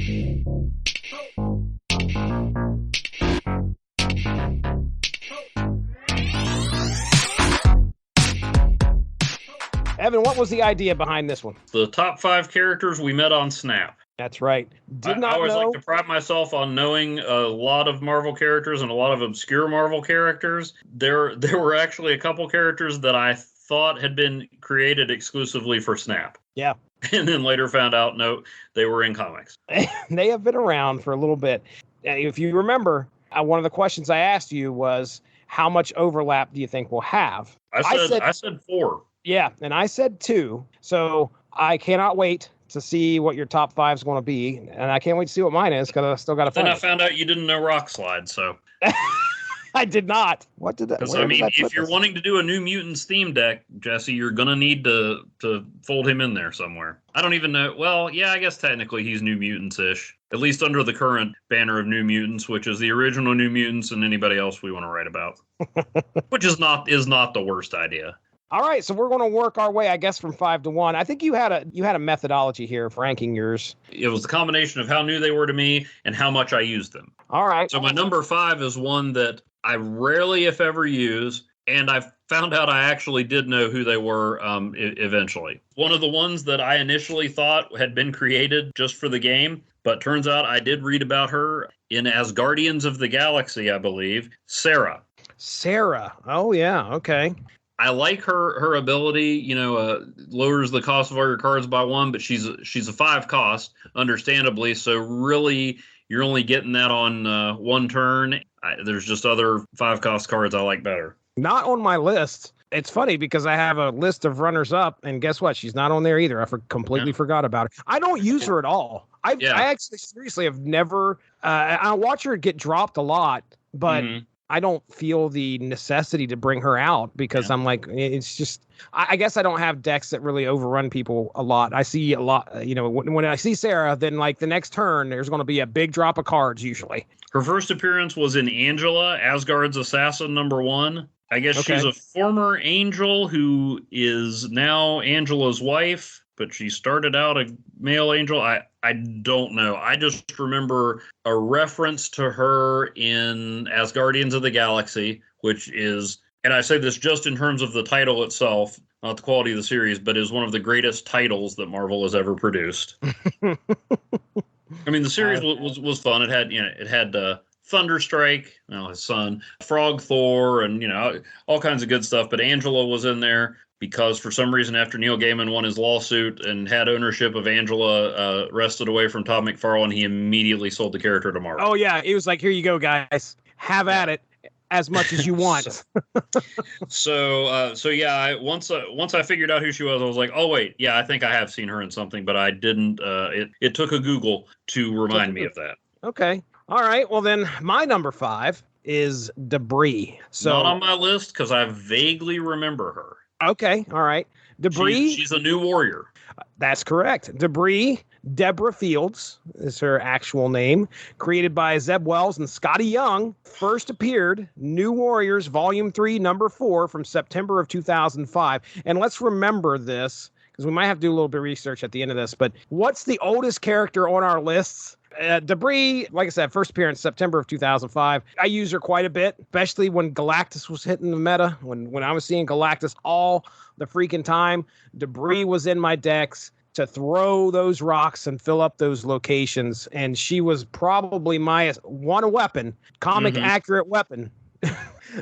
Evan, what was the idea behind this one? The top 5 characters we met on Snap. That's right. I always like to pride myself on knowing a lot of Marvel characters and a lot of obscure Marvel characters. There were actually a couple characters that I thought had been created exclusively for Snap. Yeah. And then later found out, no, they were in comics. They have been around for a little bit. If you remember, one of the questions I asked you was, how much overlap do you think we'll have? I said 4. Yeah, and I said 2. So I cannot wait to see what your top 5 is going to be, and I can't wait to see what mine is because I still got to find it. Then I found out you didn't know Rock Slide, so I did not. What did that? Because I mean, if you're wanting to do a New Mutants theme deck, Jesse, you're gonna need to fold him in there somewhere. I don't even know. Well, yeah, I guess technically he's New Mutants-ish, at least under the current banner of New Mutants, which is the original New Mutants and anybody else we want to write about, which is not the worst idea. All right, so we're going to work our way, I guess, from 5 to 1. I think you had a methodology here for ranking yours. It was the combination of how new they were to me and how much I used them. All right. So my number 5 is one that I rarely, if ever, use, and I found out I actually did know who they were eventually. One of the ones that I initially thought had been created just for the game, but turns out I did read about her in Asgardians of the Galaxy, I believe, Sarah. Sarah. Oh, yeah. Okay. I like her ability, lowers the cost of all your cards by 1, but she's a 5 cost, understandably. So really, you're only getting that on 1 turn. There's just other 5 cost cards I like better. Not on my list. It's funny because I have a list of runners up, and guess what? She's not on there either. I completely forgot about her. I don't use her at all. I actually seriously have never. I watch her get dropped a lot, but. Mm-hmm. I don't feel the necessity to bring her out because I'm like, it's just, I guess I don't have decks that really overrun people a lot. I see a lot, when I see Sarah, then like the next turn, there's going to be a big drop of cards usually. Her first appearance was in Angela, Asgard's Assassin #1. I guess she's a former angel who is now Angela's wife, but she started out a male angel. I don't know. I just remember a reference to her in Asgardians of the Galaxy, which is, and I say this just in terms of the title itself, not the quality of the series, but is one of the greatest titles that Marvel has ever produced. I mean, the series was fun. It had Thunderstrike, his son, Frog Thor, and all kinds of good stuff. But Angela was in there because for some reason, after Neil Gaiman won his lawsuit and had ownership of Angela wrested away from Todd McFarlane, he immedially sold the character to Marvel. Oh yeah, he was like, "Here you go, guys, have at it as much as you want." So yeah, once I figured out who she was, I was like, "Oh wait, yeah, I think I have seen her in something," but I didn't. It took a Google to remind me of that. Okay. All right. Well, then my number 5 is Debris. So not on my list because I vaguely remember her. Okay. All right. Debris. She's a new warrior. That's correct. Debris. Deborah Fields is her actual name. Created by Zeb Wells and Scotty Young. First appeared New Warriors Volume 3, Number 4 from September of 2005. And let's remember this because we might have to do a little bit of research at the end of this. But what's the oldest character on our lists? Debris, like I said, first appearance September of 2005. I use her quite a bit, especially when Galactus was hitting the meta. When I was seeing Galactus all the freaking time, Debris was in my decks to throw those rocks and fill up those locations. And she was probably my one weapon, comic accurate weapon.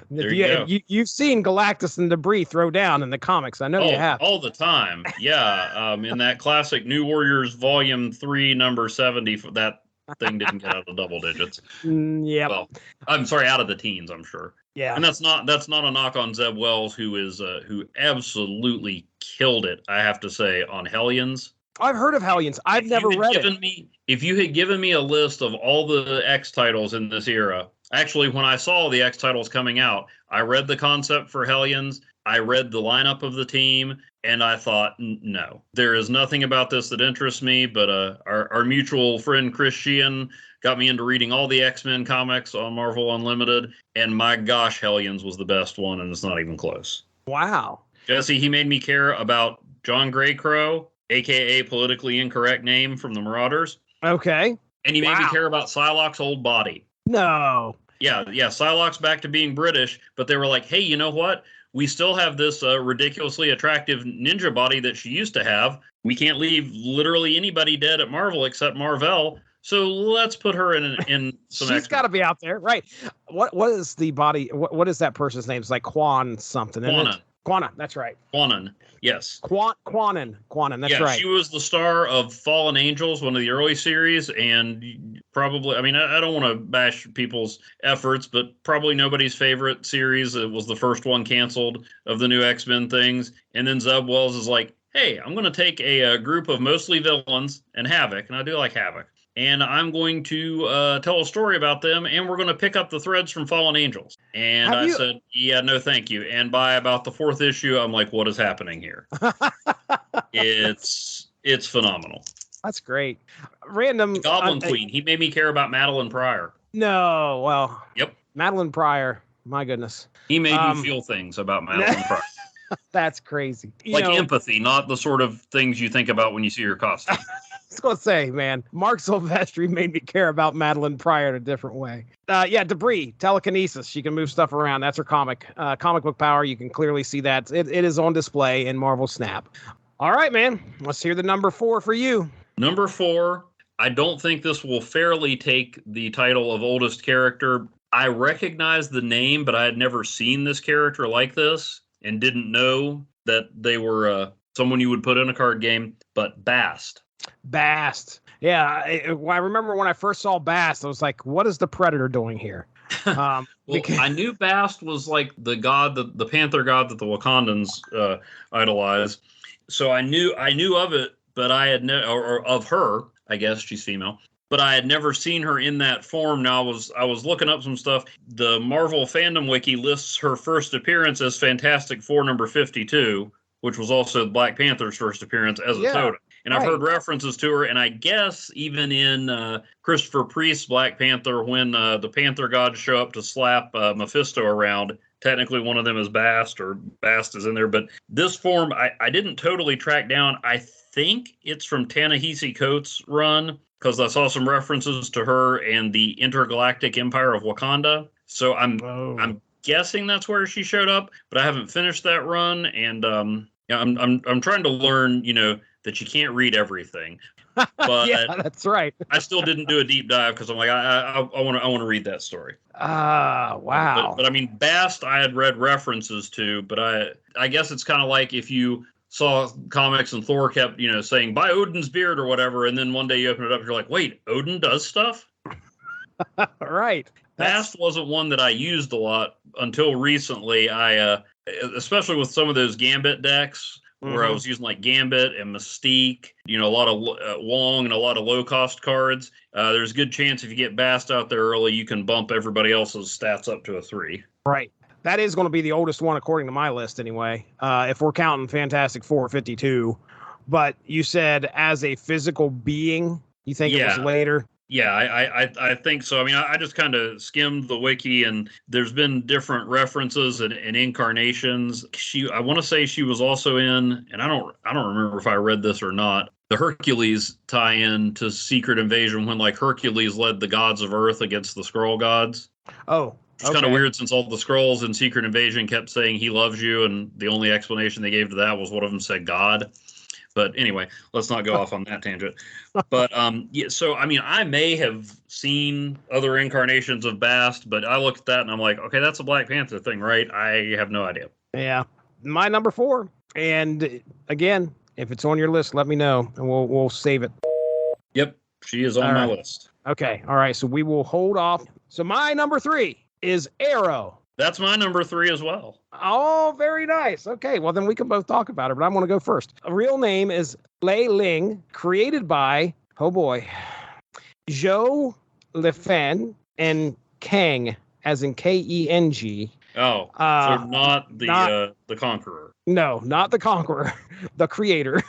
You've seen Galactus and Debris throw down in the comics. I know you have. All the time. Yeah. In that classic New Warriors Volume 3, number 70, that thing didn't get out of double digits. Yeah. Well, I'm sorry, out of the teens, I'm sure. Yeah. And that's not a knock on Zeb Wells, who absolutely killed it, I have to say, on Hellions. I've heard of Hellions. I've never read it. If you had given me a list of all the X titles in this era, actually, when I saw the X titles coming out, I read the concept for Hellions, I read the lineup of the team, and I thought, no, there is nothing about this that interests me, but our mutual friend Chris Sheehan got me into reading all the X-Men comics on Marvel Unlimited, and my gosh, Hellions was the best one, and it's not even close. Wow. Jesse, he made me care about John Greycrow, a.k.a. politically incorrect name from the Marauders. Okay. And he made me care about Psylocke's old body. No. Yeah. Psylocke's back to being British, but they were like, hey, you know what? We still have this ridiculously attractive ninja body that she used to have. We can't leave literally anybody dead at Marvel except Marvel. So let's put her in some. She's got to be out there, right? What is the body? What is that person's name? It's like Quan something. Quanah, that's right. Quanon, yes. Quanon, that's right. She was the star of Fallen Angels, one of the early series, and probably, I mean, I don't want to bash people's efforts, but probably nobody's favorite series. It was the first one canceled of the new X-Men things. And then Zeb Wells is like, hey, I'm going to take a group of mostly villains and Havoc, and I do like Havoc, and I'm going to tell a story about them, and we're going to pick up the threads from Fallen Angels. And I said, yeah, no, thank you. And by about the 4th issue, I'm like, what is happening here? It's phenomenal. That's great. Random. The Goblin Queen. He made me care about Madeline Pryor. No, well. Yep. Madeline Pryor. My goodness. He made me feel things about Madeline Pryor. That's crazy. Like empathy, not the sort of things you think about when you see your costume. I was going to say, man, Mark Silvestri made me care about Madeline Pryor in a different way. Debris, telekinesis. She can move stuff around. That's her comic book power. You can clearly see that. It is on display in Marvel Snap. All right, man. Let's hear the number 4 for you. Number 4, I don't think this will fairly take the title of oldest character. I recognize the name, but I had never seen this character like this and didn't know that they were someone you would put in a card game, but Bast. Yeah, I remember when I first saw Bast, I was like, what is the Predator doing here? I knew Bast was like the god, the panther god that the Wakandans idolize. So I knew of it, but I had or of her, I guess she's female, but I had never seen her in that form. Now I was looking up some stuff. The Marvel Fandom Wiki lists her first appearance as Fantastic Four number 52, which was also Black Panther's first appearance as a totem. And I've heard references to her, and I guess even in Christopher Priest's Black Panther, when the Panther gods show up to slap Mephisto around, technically one of them is Bast, or Bast is in there. But this form, I didn't totally track down. I think it's from Ta-Nehisi Coates' run, because I saw some references to her and the Intergalactic Empire of Wakanda. So I'm guessing that's where she showed up, but I haven't finished that run, and I'm trying to learn, that you can't read everything. But yeah, that's right. I still didn't do a deep dive because I'm like, I want to read that story. Wow. But I mean, Bast I had read references to, but I guess it's kind of like if you saw comics and Thor kept, saying by Odin's beard or whatever, and then one day you open it up, you're like, wait, Odin does stuff? Right. Bast wasn't one that I used a lot until recently. I especially with some of those Gambit decks, where I was using like Gambit and Mystique, a lot of Wong and a lot of low cost cards. There's a good chance if you get Bast out there early, you can bump everybody else's stats up to a 3. Right. That is going to be the oldest one according to my list anyway, if we're counting Fantastic Four 52. But you said as a physical being, you think it was later? Yeah, I think so. I mean, I just kind of skimmed the wiki, and there's been different references and incarnations. I want to say she was also in, and I don't remember if I read this or not, the Hercules tie-in to Secret Invasion, when like Hercules led the gods of Earth against the Skrull gods. Oh, it's kind of weird, since all the Skrulls in Secret Invasion kept saying he loves you, and the only explanation they gave to that was one of them said God. But anyway, let's not go off on that tangent. But so I mean, I may have seen other incarnations of Bast, but I looked at that and I'm like, okay, that's a Black Panther thing, right? I have no idea. Yeah, my number 4. And again, if it's on your list, let me know, and we'll save it. Yep, she is on my list. Okay, all right. So we will hold off. So my number 3 is Arrow. That's my number 3 as well. Oh, very nice. Okay, well, then we can both talk about it, but I want to go first. A real name is Lei Ling, created by, Zhou Lifan and Kang, as in Keng. Oh, so not the Conqueror. No, not the Conqueror, the creator.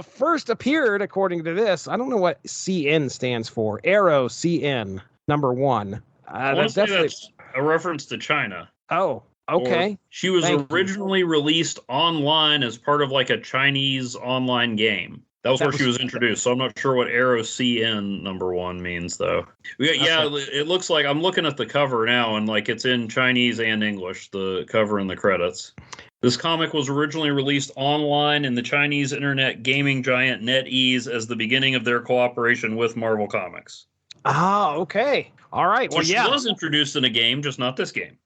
First appeared, according to this, I don't know what CN stands for. Arrow CN, number 1. That's a reference to China. Oh, okay. Or she was originally released online as part of like a Chinese online game. That was where she was introduced, so I'm not sure what Arrow CN #1 means, though. Yeah, it looks like, I'm looking at the cover now, and like it's in Chinese and English, the cover and the credits. This comic was originally released online in the Chinese internet gaming giant NetEase as the beginning of their cooperation with Marvel Comics. Ah, okay. All right. So she was introduced in a game, just not this game.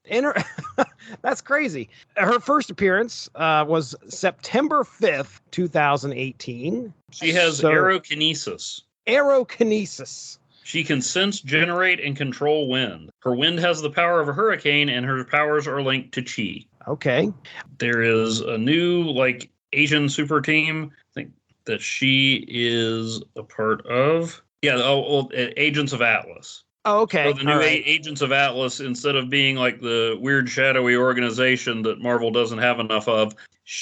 That's crazy. Her first appearance was September 5th, 2018. She has aerokinesis. Aerokinesis. She can sense, generate, and control wind. Her wind has the power of a hurricane, and her powers are linked to chi. Okay. There is a new, like, Asian super team, I think, that she is a part of. Yeah, Agents of Atlas. Oh, okay. So the new Agents of Atlas, instead of being like the weird shadowy organization that Marvel doesn't have enough of,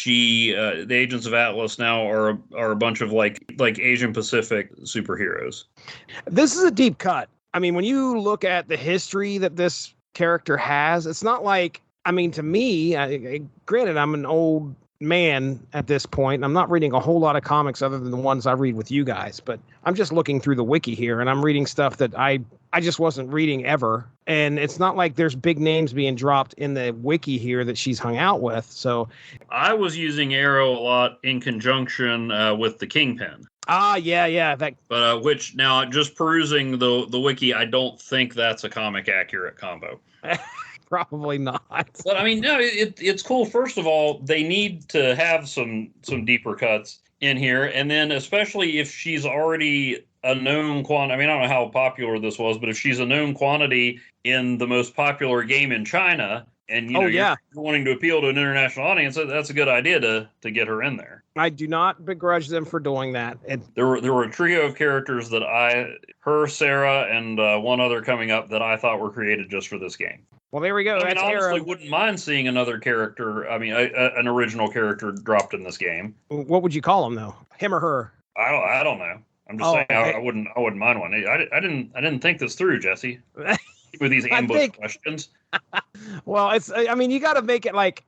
the Agents of Atlas now are a bunch of like Asian Pacific superheroes. This is a deep cut. I mean, when you look at the history that this character has, it's not like, I mean, to me, granted, I'm an old man at this point, and I'm not reading a whole lot of comics other than the ones I read with you guys, but I'm just looking through the wiki here, and I'm reading stuff that I just wasn't reading ever. And it's not like there's big names being dropped in the wiki here that she's hung out with. So I was using Arrow a lot in conjunction with the Kingpin. Yeah. But which now, just perusing the wiki, I don't think that's a comic accurate combo. Probably not. But I mean, no, it's cool. First of all, they need to have some deeper cuts in here, and then especially if she's already a known quantity. I mean, I don't know how popular this was, but if she's a known quantity in the most popular game in China, and you're wanting to appeal to an international audience, that's a good idea to get her in there. I do not begrudge them for doing that. There were a trio of characters that Sarah, and one other coming up that I thought were created just for this game. Well, there we go. I honestly wouldn't mind seeing another character. I mean, an original character dropped in this game. What would you call him, though? Him or her? I don't know. I'm just saying I wouldn't mind one. I didn't think this through, Jesse. With these ambush questions. Well, I mean, you got to make it like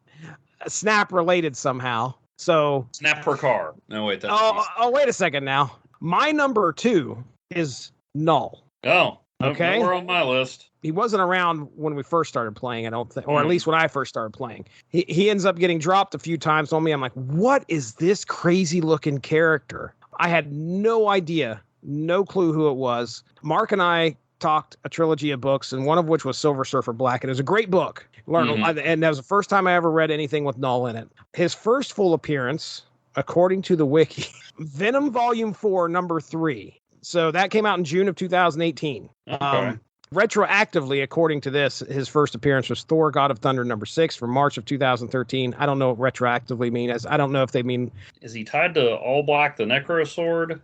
Snap related somehow. So Snap per car. No, wait. Wait a second now. My number 2 is Null. Oh, okay. Nowhere on my list. He wasn't around when we first started playing, I don't think, or at least when I first started playing. He ends up getting dropped a few times on me. I'm like, what is this crazy looking character? I had no idea, no clue who it was. Mark and I talked a trilogy of books, and one of which was Silver Surfer Black. And it was a great book. And that was the first time I ever read anything with Null in it. His first full appearance, according to the wiki, Venom Volume 4, number 3. So that came out in June of 2018. Okay. Retroactively, according to this, his first appearance was Thor, God of Thunder, number 6 from March of 2013. I don't know what retroactively means. I don't know if they mean... Is he tied to All Black, the Necro Sword?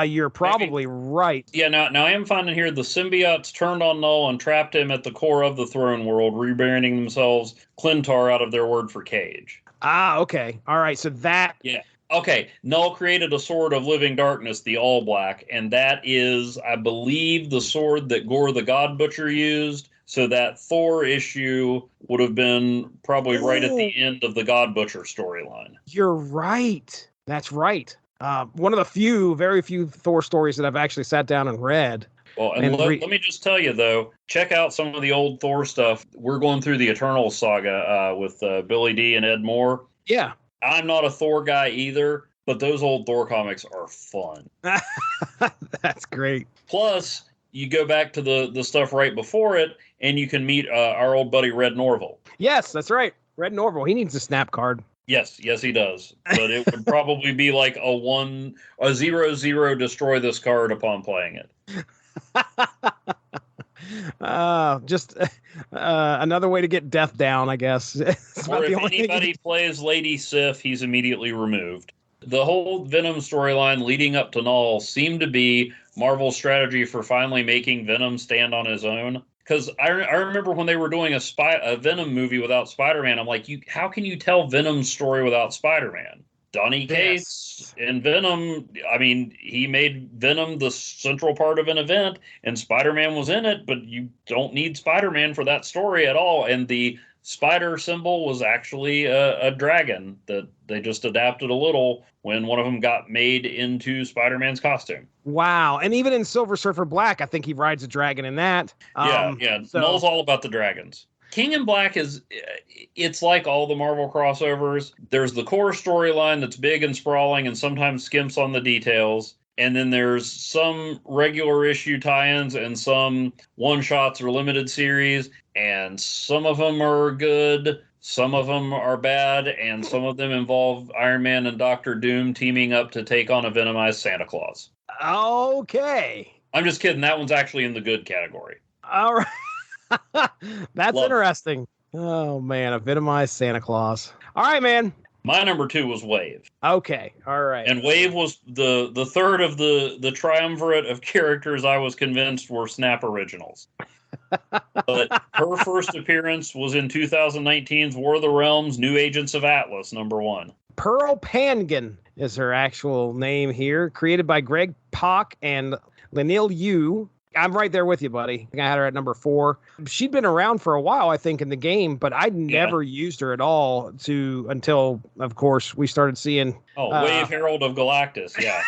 You're probably right. Yeah, now I am finding here the symbiotes turned on Null and trapped him at the core of the throne world, rebranding themselves Clintar out of their word for cage. Okay. All right, so that... Yeah. Okay, Null created a sword of living darkness, the All Black, and that is, I believe, the sword that Gore the God Butcher used. So that Thor issue would have been probably right at the end of the God Butcher storyline. You're right. That's right. One of the very few Thor stories that I've actually sat down and read. Well, and let me just tell you, though, check out some of the old Thor stuff. We're going through the Eternals saga with Billy D. and Ed Moore. Yeah. I'm not a Thor guy either, but those old Thor comics are fun. That's great. Plus, you go back to the stuff right before it, and you can meet our old buddy Red Norval. Yes, that's right. Red Norval. He needs a snap card. Yes, he does. But it would probably be like a 0/0 destroy this card upon playing it. Just another way to get death down, I guess. Or if anybody plays Lady Sif, he's immediately removed. The whole Venom storyline leading up to Null seemed to be Marvel's strategy for finally making Venom stand on his own. Because I remember when they were doing a Venom movie without Spider-Man, I'm like, how can you tell Venom's story without Spider-Man? Donny Cates and Venom, I mean, he made Venom the central part of an event, and Spider-Man was in it, but you don't need Spider-Man for that story at all. And the spider symbol was actually a dragon that they just adapted a little when one of them got made into Spider-Man's costume. Wow. And even in Silver Surfer Black, I think he rides a dragon in that. Yeah. Null's all about the dragons. King in Black it's like all the Marvel crossovers. There's the core storyline that's big and sprawling and sometimes skimps on the details. And then there's some regular issue tie-ins and some one-shots or limited series. And some of them are good, some of them are bad, and some of them involve Iron Man and Doctor Doom teaming up to take on a venomized Santa Claus. Okay. I'm just kidding. That one's actually in the good category. All right. That's interesting. Oh, man. A venomized Santa Claus. All right, man. My number 2 was Wave. Okay. All right. And Wave was the third of the triumvirate of characters I was convinced were Snap originals. But her first appearance was in 2019's War of the Realms, New Agents of Atlas, number 1. Pearl Pangan is her actual name here. Created by Greg Pak and Lenil Yu. I'm right there with you, buddy. I think I had her at number 4. She'd been around for a while, I think, in the game, but I'd never used her at all until, of course, we started seeing... Wave Herald of Galactus, yeah.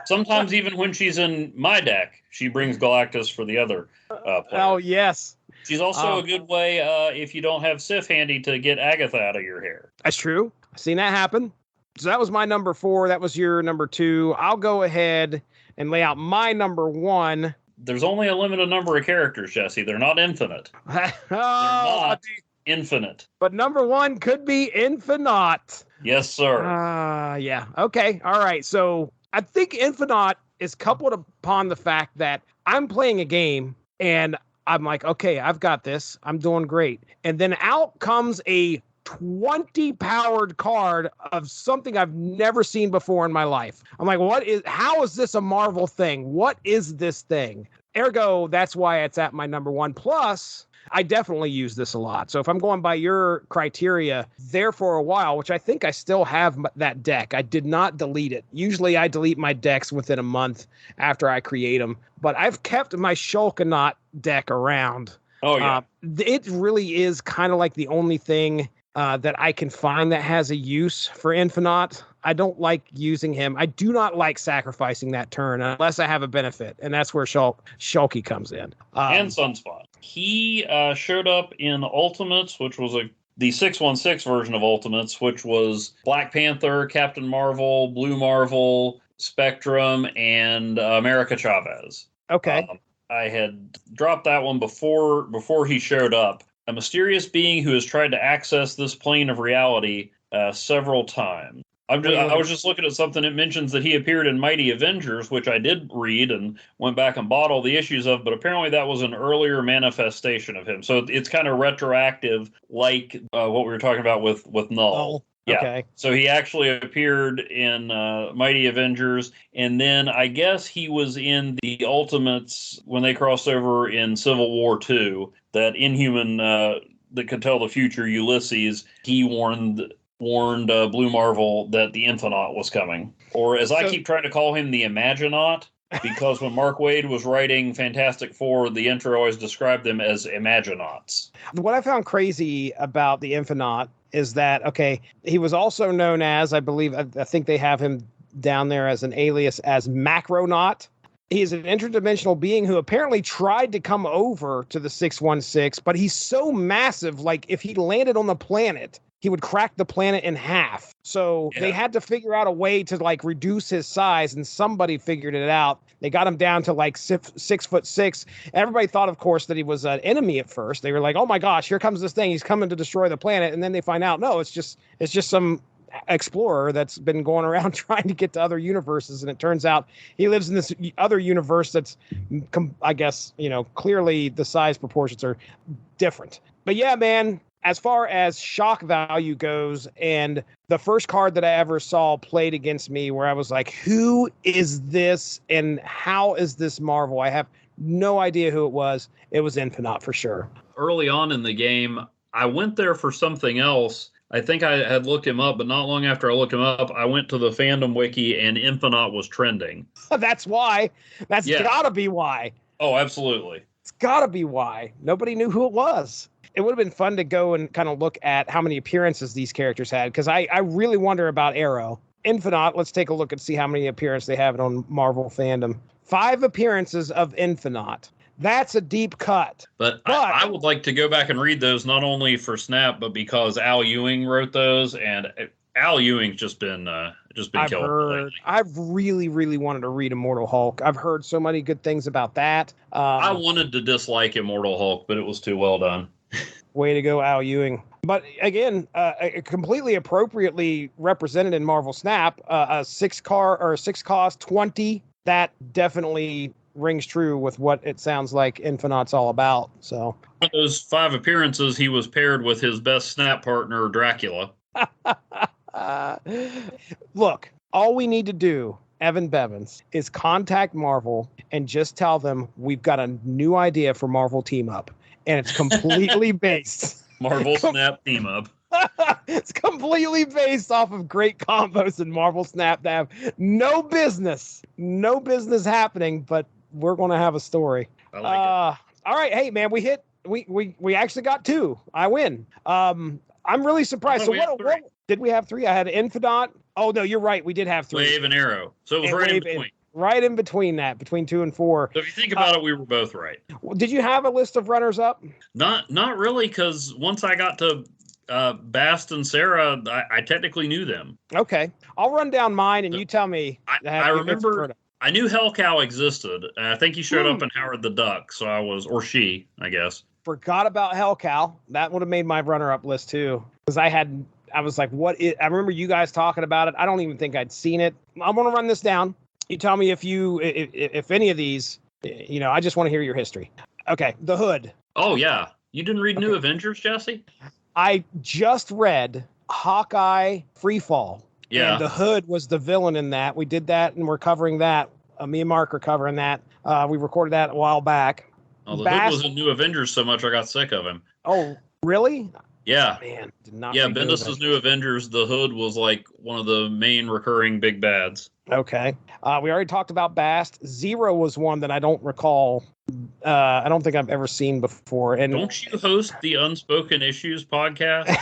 Sometimes even when she's in my deck, she brings Galactus for the other player. Oh, yes. She's also a good way, if you don't have Sif handy, to get Agatha out of your hair. That's true. I've seen that happen. So that was my number 4. That was your number 2. I'll go ahead and lay out my number 1. There's only a limited number of characters, Jesse. They're not infinite. They're not infinite. But number 1 could be Infinite. Yes, sir. Yeah. Okay. All right. So I think Infinite is coupled upon the fact that I'm playing a game and I'm like, okay, I've got this. I'm doing great. And then out comes a 20 powered card of something I've never seen before in my life. I'm like, how is this a Marvel thing? What is this thing? Ergo, that's why it's at my number 1. Plus, I definitely use this a lot. So if I'm going by your criteria, there for a while, which I think I still have that deck. I did not delete it. Usually I delete my decks within a month after I create them. But I've kept my Shulkanaut deck around. Oh, yeah. It really is kind of like the only thing that I can find that has a use for Infinite. I don't like using him. I do not like sacrificing that turn unless I have a benefit, and that's where Shulky comes in. And Sunspot. He showed up in Ultimates, which was the 616 version of Ultimates, which was Black Panther, Captain Marvel, Blue Marvel, Spectrum, and America Chavez. Okay. I had dropped that one before he showed up. A mysterious being who has tried to access this plane of reality several times. I was just looking at something that mentions that he appeared in Mighty Avengers, which I did read and went back and bought all the issues of, but apparently that was an earlier manifestation of him. So it's kind of retroactive, like what we were talking about with Null. Yeah. Okay. So he actually appeared in Mighty Avengers, and then I guess he was in the Ultimates when they crossed over in Civil War II. That Inhuman that could tell the future, Ulysses, he warned Blue Marvel that the Infinite was coming. Or as I keep trying to call him, the Imaginaut, because when Mark Waid was writing Fantastic Four, the intro always described them as Imaginauts. What I found crazy about the Infinite is that, okay, he was also known as, I think they have him down there as an alias as Macronaut. He's an interdimensional being who apparently tried to come over to the 616, but he's so massive, like if he landed on the planet, he would crack the planet in half. So they had to figure out a way to like reduce his size, and somebody figured it out. They got him down to like 6'6". Everybody thought, of course, that he was an enemy at first. They were like, "Oh my gosh, here comes this thing. He's coming to destroy the planet." And then they find out, no, it's just some explorer that's been going around trying to get to other universes, and it turns out he lives in this other universe that's, I guess, clearly the size proportions are different. But yeah, man, as far as shock value goes, and the first card that I ever saw played against me where I was like, who is this and how is this Marvel? I have no idea who it was. It was Infinite for sure. Early on in the game, I went there for something else. I think I had looked him up, but not long after I looked him up, I went to the fandom wiki and Infinite was trending. That's why. That's gotta be why. Oh, absolutely. It's gotta be why. Nobody knew who it was. it would have been fun to go and kind of look at how many appearances these characters had, because I really wonder about Arrow. Infinite, let's take a look and see how many appearances they have on Marvel Fandom. 5 appearances of Infinite. That's a deep cut. But I would like to go back and read those, not only for Snap, but because Al Ewing wrote those, and Al Ewing's just been killed lately. I've really wanted to read Immortal Hulk. I've heard so many good things about that. I wanted to dislike Immortal Hulk, but it was too well done. Way to go, Al Ewing. But again, completely appropriately represented in Marvel Snap, a 6-cost 20. That definitely rings true with what it sounds like Infinite's all about. So, one of those 5 appearances, he was paired with his best Snap partner, Dracula. Look, all we need to do, Evan Bevins, is contact Marvel and just tell them we've got a new idea for Marvel Team Up, and it's completely based. Marvel Snap Team Up. It's completely based off of great combos in Marvel Snap that have no business happening, but we're going to have a story. I like it. All right. Hey, man, we actually got 2. I win. I'm really surprised. So what did we have 3? I had Infinite. Oh, no, you're right. We did have 3. Wave and Arrow. So it was right in between. Right in between that, between 2 and 4. So if you think about it, we were both right. Did you have a list of runners up? Not really, because once I got to Bast and Sarah, I technically knew them. Okay. I'll run down mine and you tell me. I remember I knew Hell Cow existed. And I think he showed up in Howard the Duck. So or she, I guess. Forgot about Hell Cow. That would have made my runner-up list too. Because I was like, I remember you guys talking about it. I don't even think I'd seen it. I'm going to run this down. You tell me if any of these, I just want to hear your history. Okay. The Hood. Oh, yeah. You didn't read New Avengers, Jesse? I just read Hawkeye Freefall. Yeah. And the Hood was the villain in that. We did that, and we're covering that. Me and Mark are covering that. We recorded that a while back. Oh, the Hood was in New Avengers so much I got sick of him. Oh, really? Yeah. Man, did not. Yeah, Bendis' New Avengers, the Hood was like one of the main recurring big bads. Okay. We already talked about Bast. Zero was one that I don't recall. I don't think I've ever seen before. And don't you host the Unspoken Issues podcast?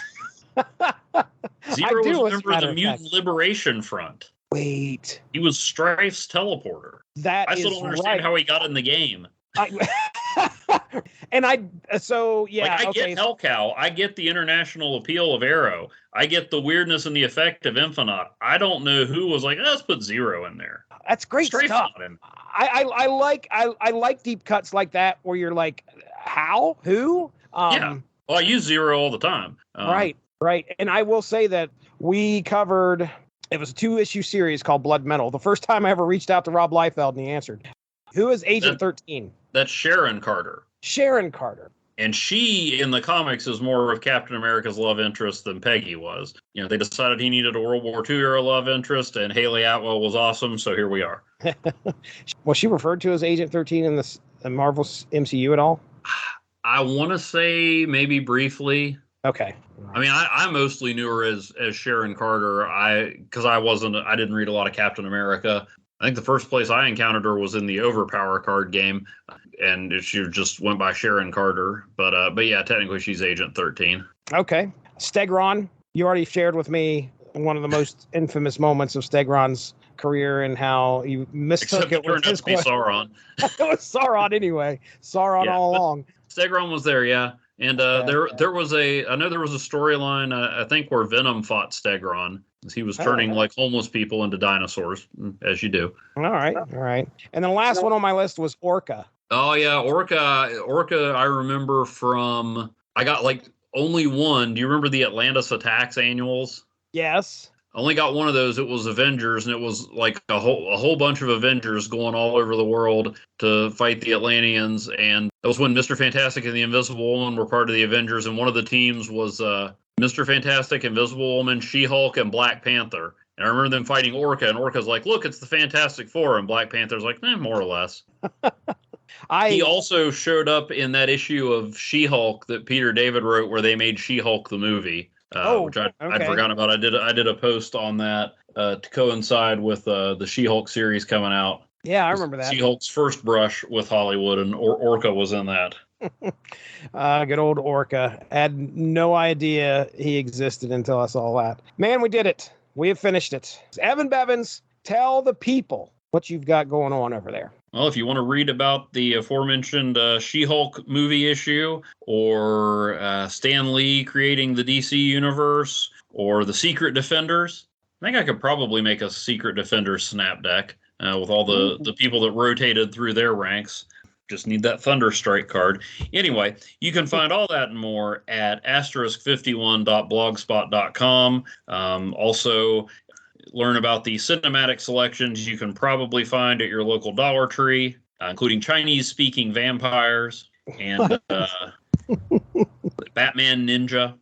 Zero was a member of the Mutant Liberation Front. Wait. He was Strife's teleporter. I still don't understand how he got in the game. And I get Hell Cow. I get the international appeal of Arrow. I get the weirdness and the effect of Infinite. I don't know who was like, let's put Zero in there. That's great stuff. I like deep cuts like that where you're like, how? Who? Yeah. Well, I use Zero all the time. Right. And I will say that we covered, it was a 2-issue series called Blood Metal. The first time I ever reached out to Rob Liefeld and he answered. Who is Agent 13? That's Sharon Carter. Sharon Carter. And she, in the comics, is more of Captain America's love interest than Peggy was. They decided he needed a World War II era love interest, and Haley Atwell was awesome, so here we are. Was she referred to as Agent 13 in the Marvel's MCU at all? I want to say maybe briefly. Okay. I mean, I mostly knew her as Sharon Carter. Because I didn't read a lot of Captain America. I think the first place I encountered her was in the Overpower card game, and she just went by Sharon Carter. But yeah, technically she's Agent 13. Okay. Stegron, you already shared with me one of the most infamous moments of Stegron's career and how you mistook it with his Sauron. It was Sauron anyway. Sauron all along. Stegron was there, yeah. And there was a storyline, I think, where Venom fought Stegron. He was turning like homeless people into dinosaurs, as you do. All right. And the last one on my list was Orca. Oh, yeah, Orca, I remember from, I got like only one. Do you remember the Atlantis Attacks annuals? Yes. I only got one of those. It was Avengers, and it was like a whole bunch of Avengers going all over the world to fight the Atlanteans. And that was when Mr. Fantastic and the Invisible Woman were part of the Avengers, and one of the teams was Mr. Fantastic, Invisible Woman, She-Hulk, and Black Panther. And I remember them fighting Orca, and Orca's like, look, it's the Fantastic Four, and Black Panther's like, more or less. He also showed up in that issue of She-Hulk that Peter David wrote where they made She-Hulk the movie. Which I'd forgotten about. I did a post on that to coincide with the She-Hulk series coming out. Yeah, I remember that. She-Hulk's first brush with Hollywood, and Orca was in that. Good old Orca. I had no idea he existed until I saw that. Man, we did it. We have finished it. Evan Bevins, tell the people what you've got going on over there. Well, if you want to read about the aforementioned She-Hulk movie issue, or Stan Lee creating the DC universe, or the Secret Defenders, I think I could probably make a Secret Defenders snap deck with all the people that rotated through their ranks. Just need that Thunderstrike card. Anyway, you can find all that and more at *51.blogspot.com. Also, learn about the cinematic selections you can probably find at your local Dollar Tree, including Chinese-speaking vampires and Batman Ninja.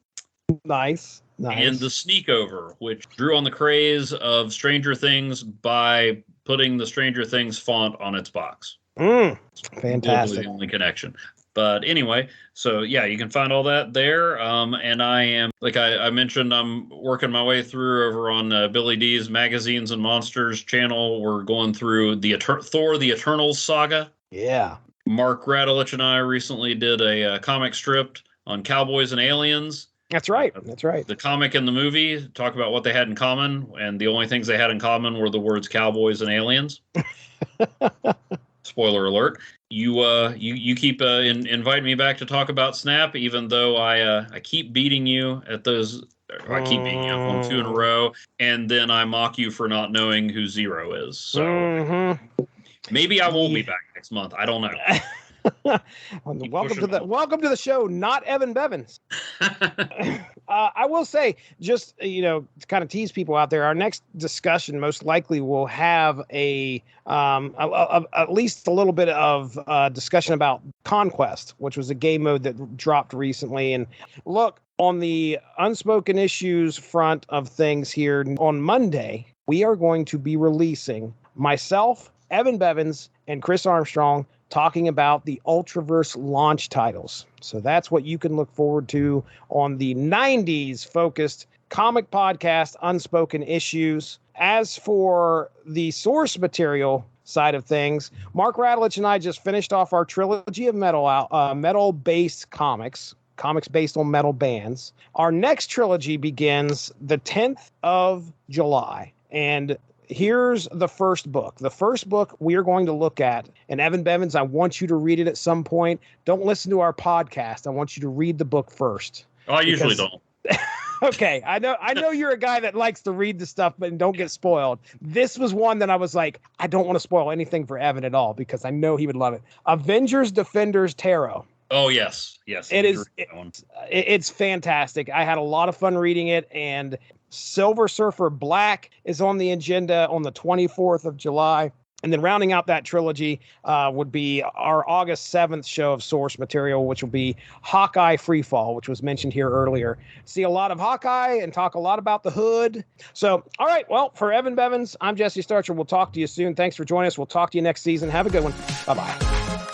Nice. And the Sneak Over, which drew on the craze of Stranger Things by putting the Stranger Things font on its box. Fantastic. The only connection. But anyway, so yeah, you can find all that there. And I am, like I mentioned, I'm working my way through over on Billy D's Magazines and Monsters channel. We're going through the Thor: The Eternals saga. Yeah. Mark Radulich and I recently did a comic strip on cowboys and aliens. That's right. That's right. The comic and the movie talk about what they had in common, and the only things they had in common were the words cowboys and aliens. Spoiler alert. You keep inviting me back to talk about Snap, even though I keep beating you at those. I keep beating you on 2 in a row, and then I mock you for not knowing who Zero is. So maybe I won't be back next month. I don't know. Welcome to the show, not Evan Bevins. I will say, just to kind of tease people out there, our next discussion most likely will have at least a little bit of discussion about Conquest, which was a game mode that dropped recently. And look, on the unspoken issues front of things here, on Monday, we are going to be releasing myself, Evan Bevins, and Chris Armstrong talking about the Ultraverse launch titles. So that's what you can look forward to on the 90s focused comic podcast, Unspoken Issues. As for the source material side of things, Mark Radulich and I just finished off our trilogy of metal-based comics based on metal bands. Our next trilogy begins the 10th of July, and here's the first book. The first book we are going to look at, and Evan Bevins, I want you to read it at some point. Don't listen to our podcast. I want you to read the book first. Oh, I usually don't. Okay, I know you're a guy that likes to read the stuff, but don't get spoiled. This was one that I was like, I don't want to spoil anything for Evan at all because I know he would love it. Avengers Defenders Tarot. Oh, yes. It's fantastic. I had a lot of fun reading it, and Silver Surfer Black is on the agenda on the 24th of July. And then rounding out that trilogy would be our August 7th show of source material, which will be Hawkeye Freefall, which was mentioned here earlier. See a lot of Hawkeye and talk a lot about the Hood. So, all right, well, for Evan Bevins, I'm Jesse Starcher. We'll talk to you soon. Thanks for joining us. We'll talk to you next season. Have a good one. Bye-bye.